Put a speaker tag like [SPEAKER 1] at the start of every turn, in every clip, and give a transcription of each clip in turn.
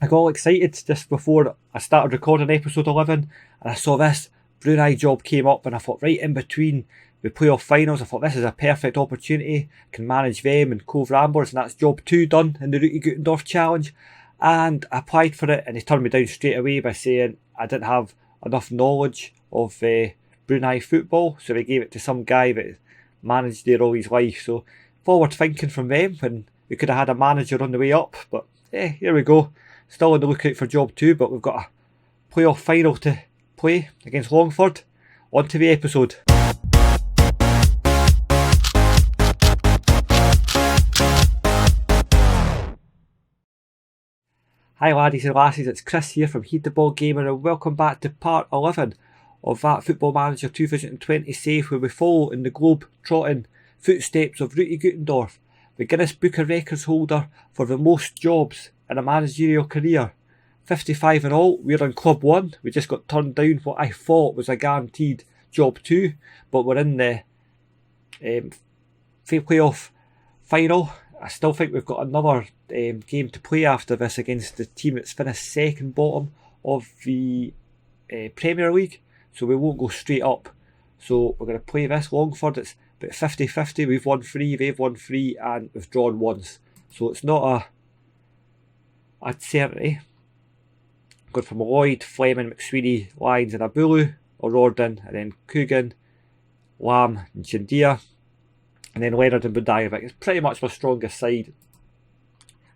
[SPEAKER 1] I got all excited just before I started recording episode 11, and I saw this Brunei job came up, and I thought right in between the playoff finals, I thought this is a perfect opportunity. I can manage them and Cobh Ramblers, and that's job 2 done in the Rudi Gutendorf challenge. And I applied for it, and he turned me down straight away by saying I didn't have enough knowledge of Brunei football, so they gave it to some guy that managed there all his life. So forward thinking from them, and we could have had a manager on the way up, but here we go. Still on the lookout for job 2, but we've got a playoff final to play against Longford. On to the episode. Hi laddies and lassies, it's Chris here from Heed the Ball Gamer, and welcome back to part 11 of that Football Manager 2020 save, where we follow in the globe-trotting footsteps of Rudi Gutendorf, the Guinness Book of Records holder for the most jobs in a managerial career. 55 in all. We're on Club 1. We just got turned down what I thought was a guaranteed job 2, but we're in the playoff final. I still think we've got another game to play after this against the team that's finished second bottom of the Premier League, so we won't go straight up. So we're going to play this Longford. It's about 50-50. We've won 3, they've won 3, and we've drawn once. So it's not a certainty. Going from Lloyd, Fleming, McSweeney, Lyons and Abulu, O'Riordan, and then Coogan, Lamb and Chindia, and then Leonard and Budajevic. It's pretty much my strongest side.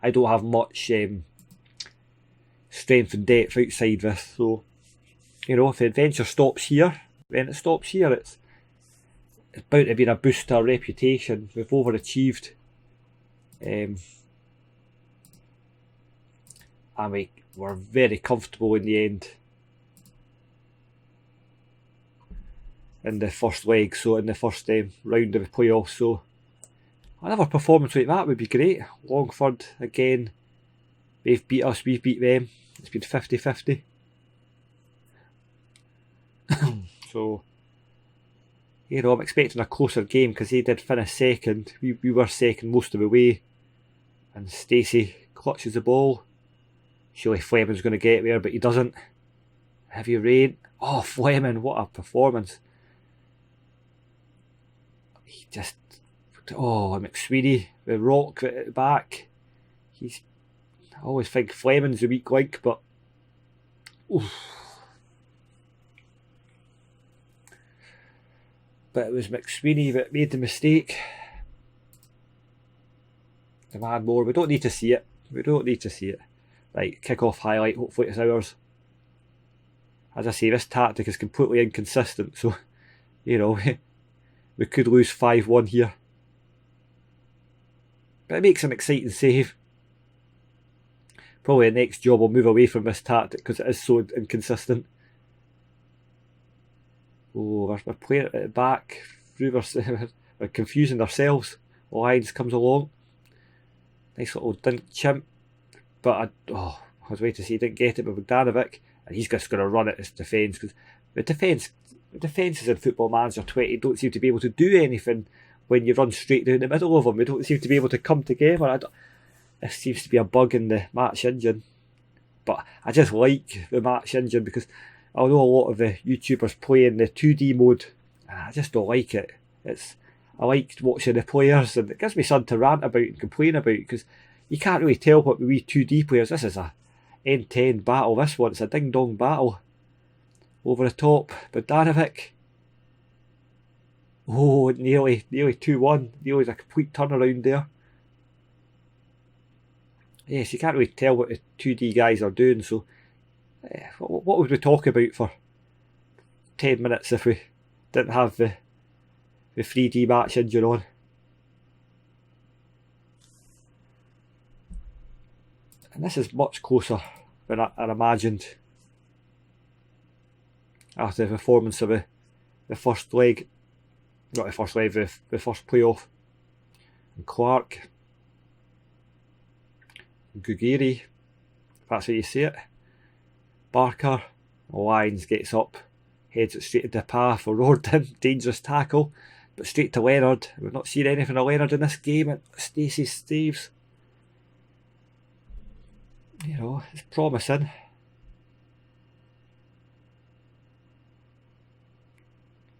[SPEAKER 1] I don't have much strength and depth outside this, so if the adventure stops here, then it stops here. It's bound to be a boost to our reputation. We've overachieved. And we were very comfortable in the end in the first leg, so in the first round of the playoffs. So another performance like that would be great. Longford again, they've beat us, we've beat them. It's been 50-50. So I'm expecting a closer game because they did finish second. We were second most of the way, and Stacey clutches the ball. Surely Fleming's going to get there, but he doesn't. Heavy rain. Oh, Fleming, what a performance. He just... McSweeney, the rock at the back. I always think Fleming's the weak link, but... Oof. But it was McSweeney that made the mistake. Demand more. We don't need to see it. Right, kick-off highlight, hopefully it's ours. As I say, this tactic is completely inconsistent, so, we could lose 5-1 here. But it makes an exciting save. Probably the next job will move away from this tactic because it is so inconsistent. Oh, we're playing it at the back. We're confusing ourselves. Lyons comes along. Nice little dink chimp. But I was waiting to see he didn't get it with Bogdanovic, and he's just going to run at his defence, because the defences in Football Manager 20 don't seem to be able to do anything when you run straight down the middle of them. They don't seem to be able to come together. This seems to be a bug in the match engine, but I just like the match engine because I know a lot of the YouTubers play in the 2D mode, and I just don't like it. I like watching the players, and it gives me something to rant about and complain about, because you can't really tell what we 2D players. This is a end-to-end battle. This one, it's a ding-dong battle. Over the top, Bogdanovic. Oh, nearly 2-1. Nearly a complete turnaround there. Yes, you can't really tell what the 2D guys are doing, so what would we talk about for 10 minutes if we didn't have the 3D match engine on? And this is much closer than I imagined after the performance of the first leg. Not the first leg, the first playoff. And Clark. Gugiri, if that's how you say it. Barker. Lyons gets up, heads it straight into the path for O'Riordan. Dangerous tackle, but straight to Leonard. We've not seen anything of Leonard in this game. Stacey saves. You know, it's promising.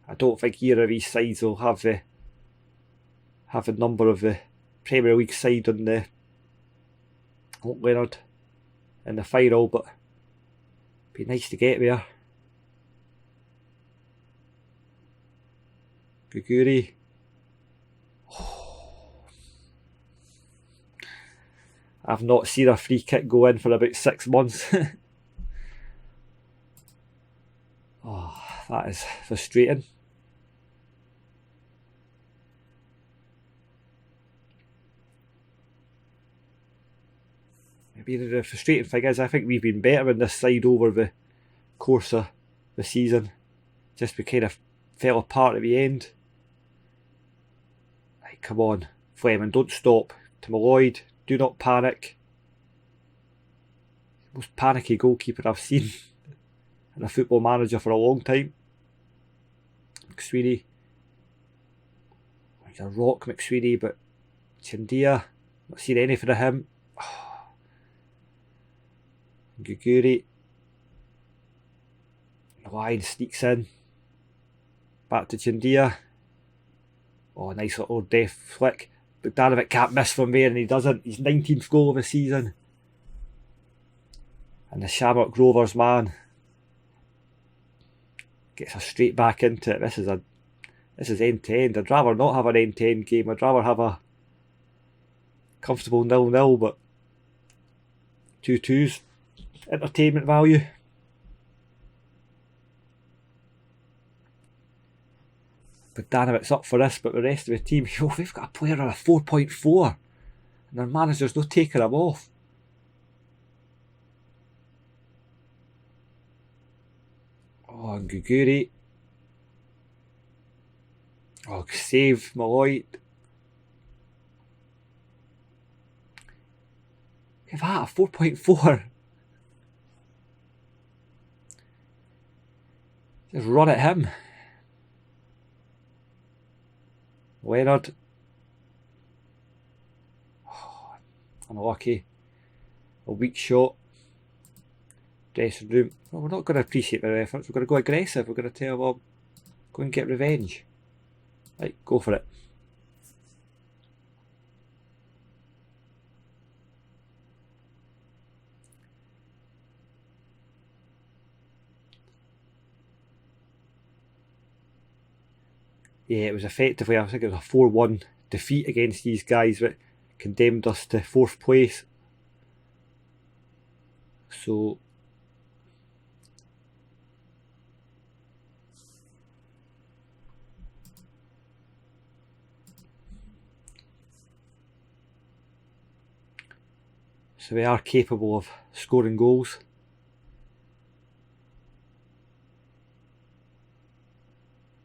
[SPEAKER 1] I don't think either of these sides will have a number of the Premier League side on the Leonard in the final, but it'd be nice to get there. Guguri. I've not seen a free kick go in for about 6 months. Oh, that is frustrating. Maybe the frustrating thing is I think we've been better on this side over the course of the season. Just we kind of fell apart at the end. Right, come on, Fleming, don't stop. To Lloyd, do not panic. Most panicky goalkeeper I've seen in a Football Manager for a long time. McSweeney. He's a rock, McSweeney, but Chindia, not seen anything of him. Guguri. Line sneaks in. Back to Chindia. Oh, nice little death flick. Bogdanovic can't miss from there, and he doesn't. He's 19th goal of the season. And the Shamrock Rovers man gets us straight back into it. This is end to end. I'd rather not have an end to end game. I'd rather have a comfortable 0-0, but 2-2's entertainment value. Bogdanovic's up for this, but the rest of the team, they've got a player on a 4.4 and their manager's not taking him off. Oh, and Guguri. Oh, save Malloy. Give that a 4.4. Just run at him. Leonard. Oh, unlucky. A weak shot. Dressing room. Well, we're not going to appreciate their efforts. We're going to go aggressive. We're going to tell them, go and get revenge. Right, go for it. Yeah, it was effectively, I think it was a 4-1 defeat against these guys that condemned us to 4th place. So we are capable of scoring goals.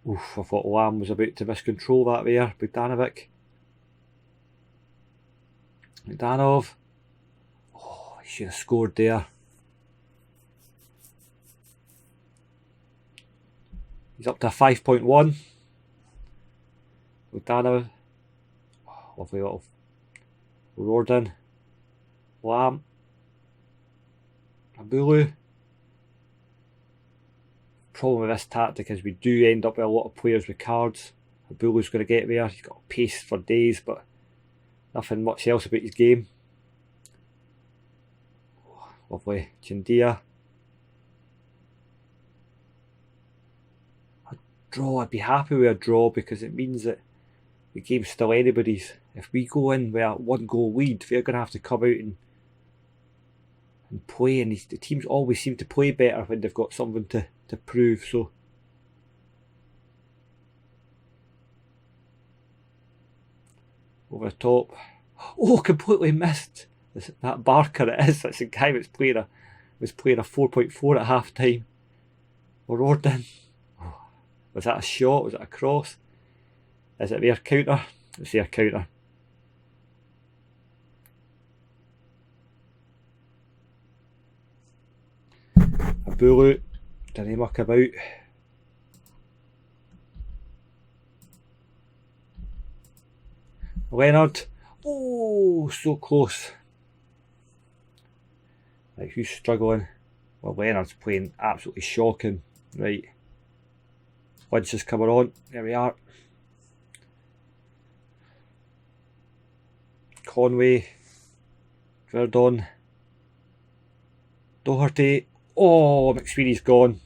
[SPEAKER 1] Oof, I thought Lamb was about to miscontrol that there. Bogdanovic. Bogdanov. Oh, he should have scored there. He's up to a 5.1. Bogdanov. Oh, lovely little Rorden. Lamb. Abulu. Problem with this tactic is we do end up with a lot of players with cards. Abulu's going to get there. He's got pace for days, but nothing much else about his game. Oh, lovely. Chindia. A draw. I'd be happy with a draw because it means that the game's still anybody's. If we go in with a 1-goal lead, they're going to have to come out and play, and the teams always seem to play better when they've got something to prove. So over the top. Oh, completely missed. That Barker it is. That's the guy that's was playing a 4.4 at half time. Or Orden. Oh, was that a shot? Was it a cross? Is it their counter? Let's see a counter. Abulu, didn't muck about. Leonard, oh, so close. Like, who's struggling? Well, Leonard's playing absolutely shocking. Right. Lynch is coming on. There we are. Conway. Verdon. Doherty. Oh, McSweeney's gone.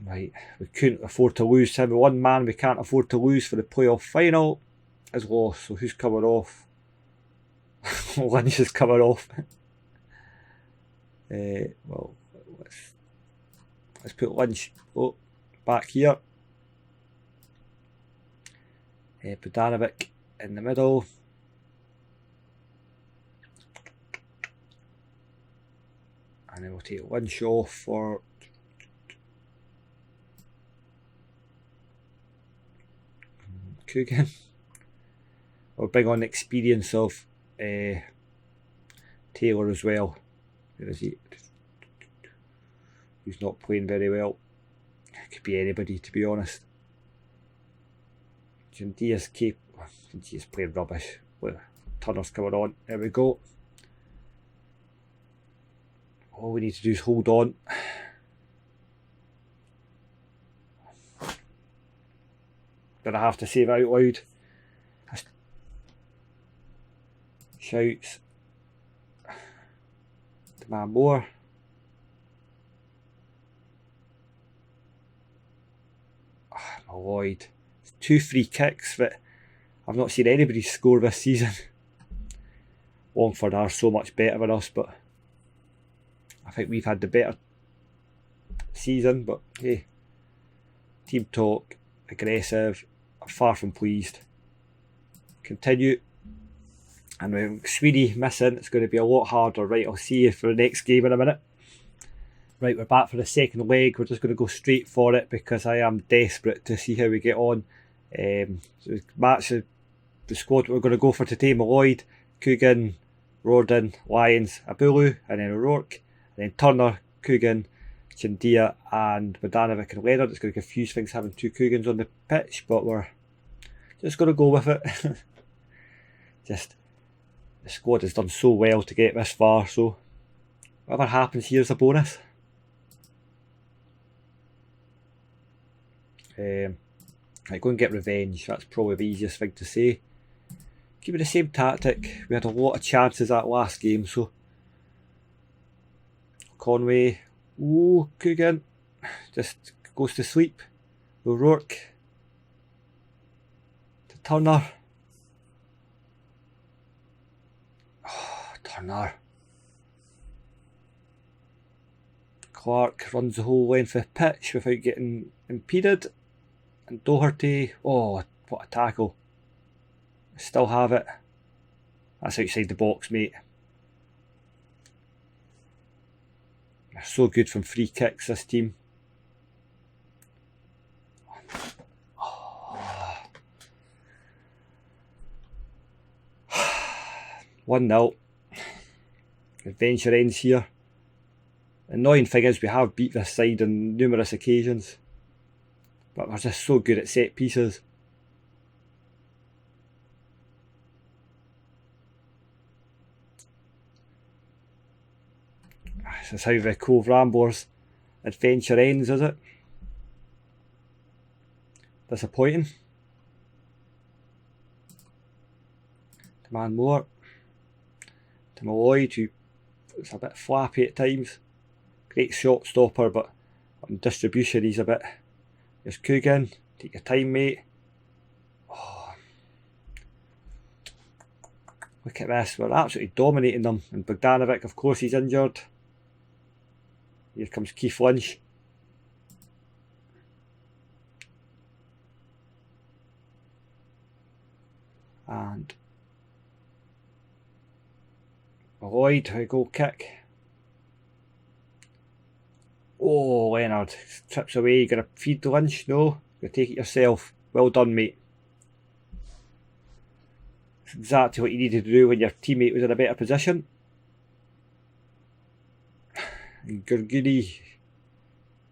[SPEAKER 1] Right, we couldn't afford to lose him. One man we can't afford to lose for the playoff final is lost. So who's coming off? Lynch is coming off. Well, let's put Lynch back here. Budanovic in the middle. And then we'll take Lynch off for Coogan. We'll bring on the experience of Taylor as well. Where is he? Who's not playing very well. Could be anybody, to be honest. Jandia's playing rubbish. Turner's coming on. There we go. All we need to do is hold on. But I have to say it out loud. Shouts. Demand more. Lloyd. 2 free kicks that I've not seen anybody score this season. Longford are so much better than us, but I think we've had the better season. But hey, team talk, aggressive. I'm far from pleased. Continue. And with Sweeney missing, it's going to be a lot harder. Right, I'll see you for the next game in a minute. Right, we're back for the second leg. We're just going to go straight for it because I am desperate to see how we get on. So match the squad we're going to go for today: Lloyd, Coogan, Rorden, Lyons, Abulu, and then O'Rourke, and then Turner, Coogan, Chandia, and Budanovic and Leonard. It's going to confuse things having 2 Coogans on the pitch, but we're just going to go with it. Just the squad has done so well to get this far, so whatever happens here is a bonus. Right, go and get revenge. That's probably the easiest thing to say. Keep it the same tactic. We had a lot of chances that last game, so Conway. Ooh, Coogan just goes to sleep. O'Rourke to Turner. Oh, Turner. Clark runs the whole length of the pitch without getting impeded. And Doherty, oh, what a tackle. Still have it. That's outside the box, mate. They're so good from free kicks, this team. Oh. 1-0. Adventure ends here. The annoying thing is we have beat this side on numerous occasions. But we're just so good at set pieces. This is how the Cobh Ramblers adventure ends, is it? Disappointing. Demand more. To Lloyd, who is a bit flappy at times. Great shot stopper, but on distribution he's a bit... There's Coogan. Take your time, mate. Oh. Look at this. We're absolutely dominating them. And Bogdanovic, of course, he's injured. Here comes Keith Lynch. And Lloyd, a goal kick. Oh, Leonard trips away. You gonna feed the Lynch? No, you take it yourself. Well done, mate. It's exactly what you needed to do when your teammate was in a better position. And Gurguni,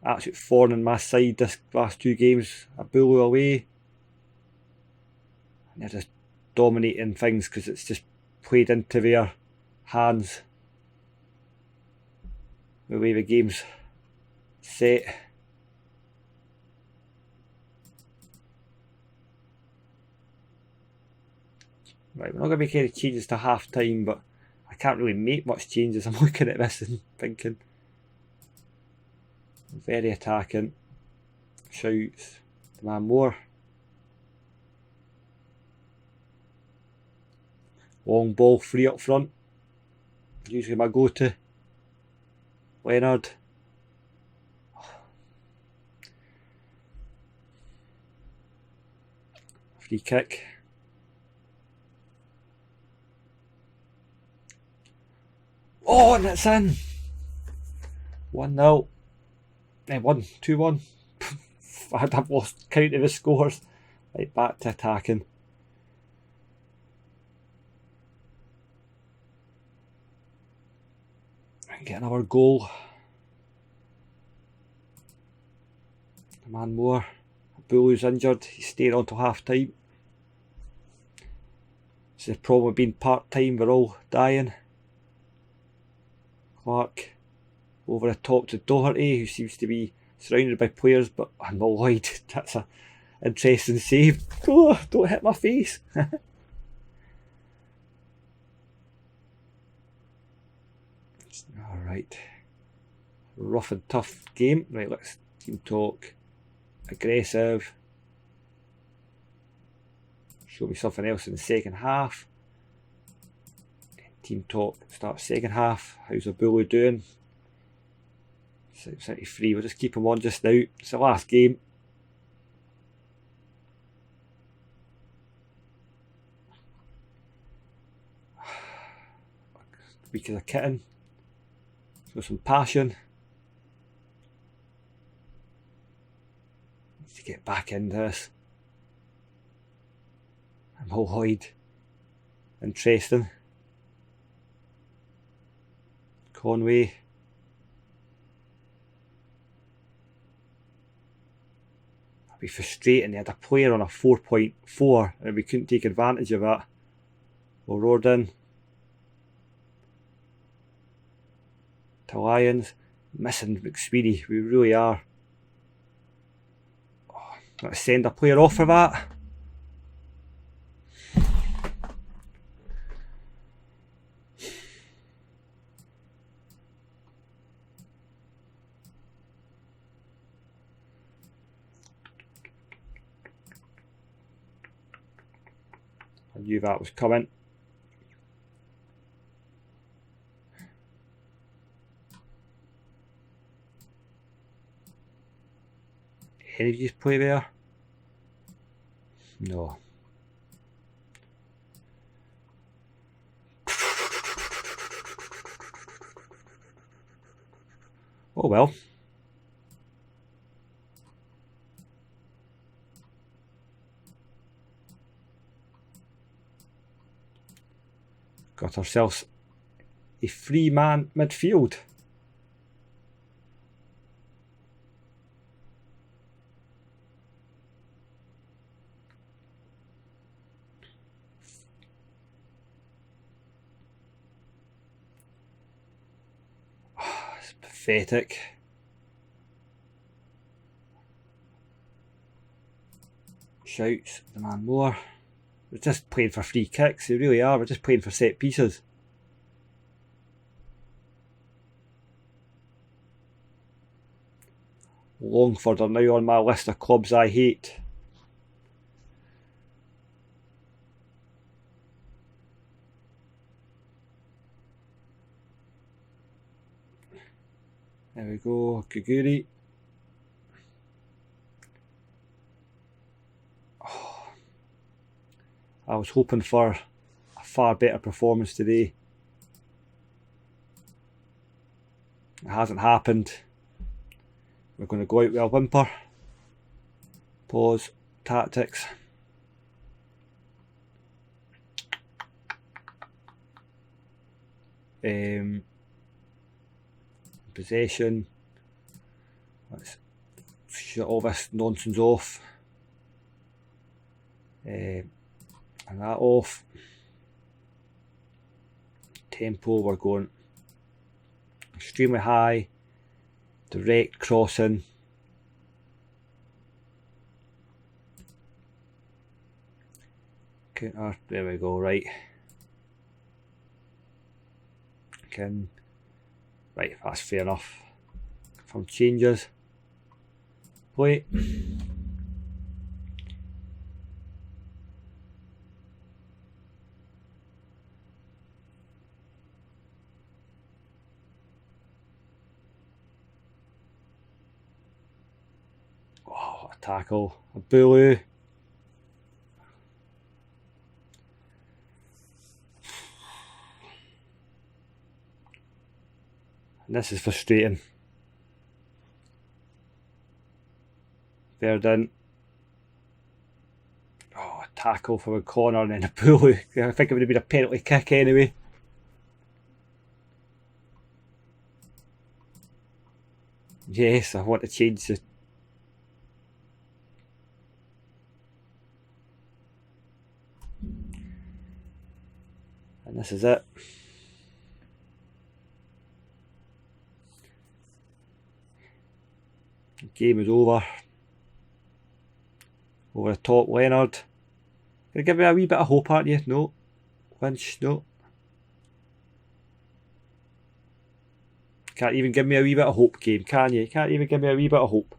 [SPEAKER 1] absolute thorn in my side this last 2 games. Abulu away. And they're just dominating things because it's just played into their hands the way the game's set. Right, we're not going to make any changes to half time, but I can't really make much changes. I'm looking at this and thinking. Very attacking. Shouts. Demand more. Long ball, free up front. Usually my go-to. Leonard. Free kick. Oh, and it's in. 1-0. 2-1. I've lost count of the scores. Right, back to attacking. And get another goal. A man more. Bulu's injured. He's staying on till half time. It's the problem with being part time, we're all dying. Clark over the top to Doherty, who seems to be surrounded by players, but unemployed. That's an interesting save. Oh, don't hit my face. Alright. Rough and tough game. Right, let's team talk. Aggressive. Show me something else in the second half. Team talk, start second half. How's the Bulu doing? 73, we'll just keep him on just now. It's the last game. Weak as a kitten. Show some passion. Need to get back into this. I'm all Lloyd. Interesting. Conway. That'd be frustrating. They had a player on a 4.4 and we couldn't take advantage of that. O'Riordan. To Lions. Missing McSweeney. We really are. Oh, got to send a player off for that. I knew that was coming. Any of you play there? No. Oh well. Got ourselves a 3-man midfield. Oh, it's pathetic. Shouts, the man more. We're just playing for free kicks, they really are. We're just playing for set pieces. Longford are now on my list of clubs I hate. There we go, Guguri. I was hoping for a far better performance today. It hasn't happened. We're going to go out with a whimper. Pause. Tactics. Possession. Let's shut all this nonsense off. and that off. Tempo, we're going extremely high, direct crossing. Counter, there we go, right. Right, that's fair enough. From changes. Play. Oh, a tackle, a bully. And this is frustrating. Verdun. Oh, a tackle from a corner and then a bully. I think it would have been a penalty kick anyway. Yes, I want to change the... And this is it. The game is over. Over the top, Leonard. Gonna give me a wee bit of hope, aren't you? No. Lynch, no. Can't even give me a wee bit of hope, game, can you? Can't even give me a wee bit of hope.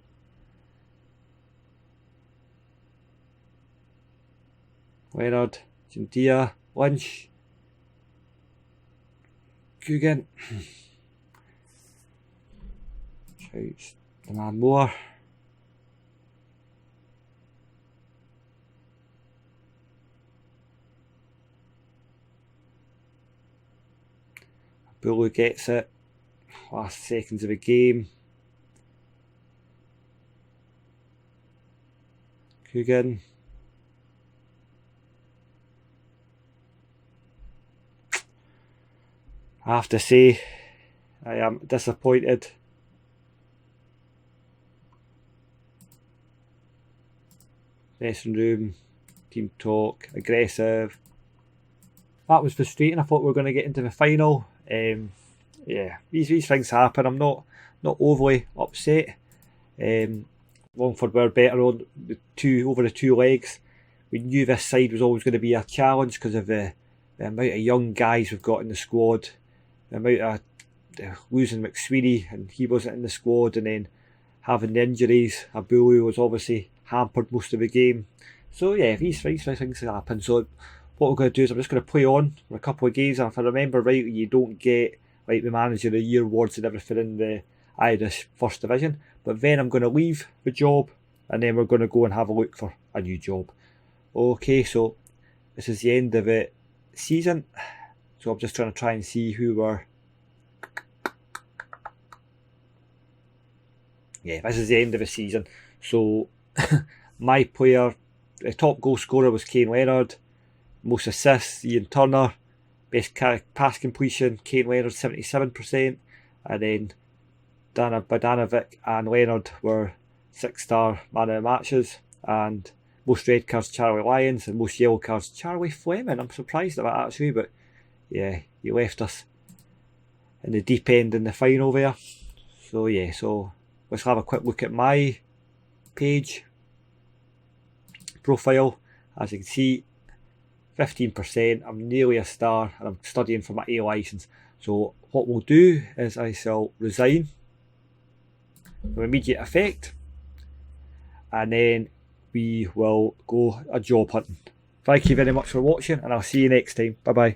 [SPEAKER 1] Leonard, Jindia, Lynch. Coogan. Shouts. Demand more. Bulu gets it. Last seconds of the game. Coogan. I have to say, I am disappointed. Dressing room, team talk, aggressive. That was frustrating. I thought we were going to get into the final. Yeah, these things happen. I'm not overly upset. Longford were better on over the two legs. We knew this side was always going to be a challenge because of the amount of young guys we've got in the squad. The amount of losing McSweeney and he wasn't in the squad, and then having the injuries. Abulu was obviously hampered most of the game. So yeah, these things happen. So what we're going to do is I'm just going to play on for a couple of games, and if I remember right, you don't get like the Manager of the Year awards and everything in the Irish First Division. But then I'm going to leave the job, and then we're going to go and have a look for a new job. Okay, so this is the end of the season. So I'm just trying to try and see who we're... Yeah, this is the end of the season. So my player, the top goal scorer was Kane Leonard. Most assists, Ian Turner. Best pass completion, Kane Leonard 77%. And then Badanovic and Leonard were 6-star man of the matches. And most red cards, Charlie Lyons. And most yellow cards, Charlie Fleming. I'm surprised at that actually, but yeah, he left us in the deep end in the final there. So yeah, so let's have a quick look at my page profile. As you can see, 15%, I'm nearly a star, and I'm studying for my A licence. So what we'll do is I shall resign with immediate effect, and then we will go a job hunting. Thank you very much for watching, and I'll see you next time. Bye bye.